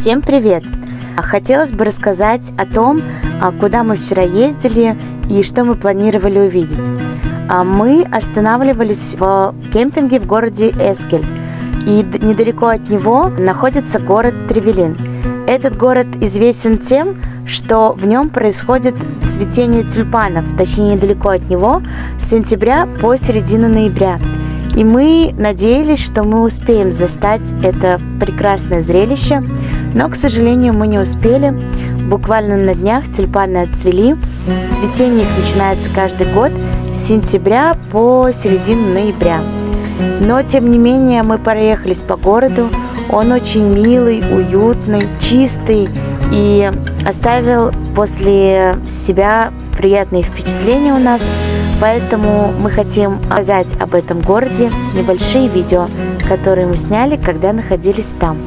Всем привет! Хотелось бы рассказать о том, куда мы вчера ездили и что мы планировали увидеть. Мы останавливались в кемпинге в городе Эскель, и недалеко от него находится город Тревелин. Этот город известен тем, что в нем происходит цветение тюльпанов, точнее недалеко от него, с сентября по середину ноября. И мы надеялись, что мы успеем застать это прекрасное зрелище, но, к сожалению, мы не успели. Буквально на днях тюльпаны отцвели. Цветение их начинается каждый год с сентября по середину ноября. Но, тем не менее, мы проехались по городу. Он очень милый, уютный, чистый и оставил после себя приятные впечатления у нас. Поэтому мы хотим показать об этом городе небольшие видео, которые мы сняли, когда находились там.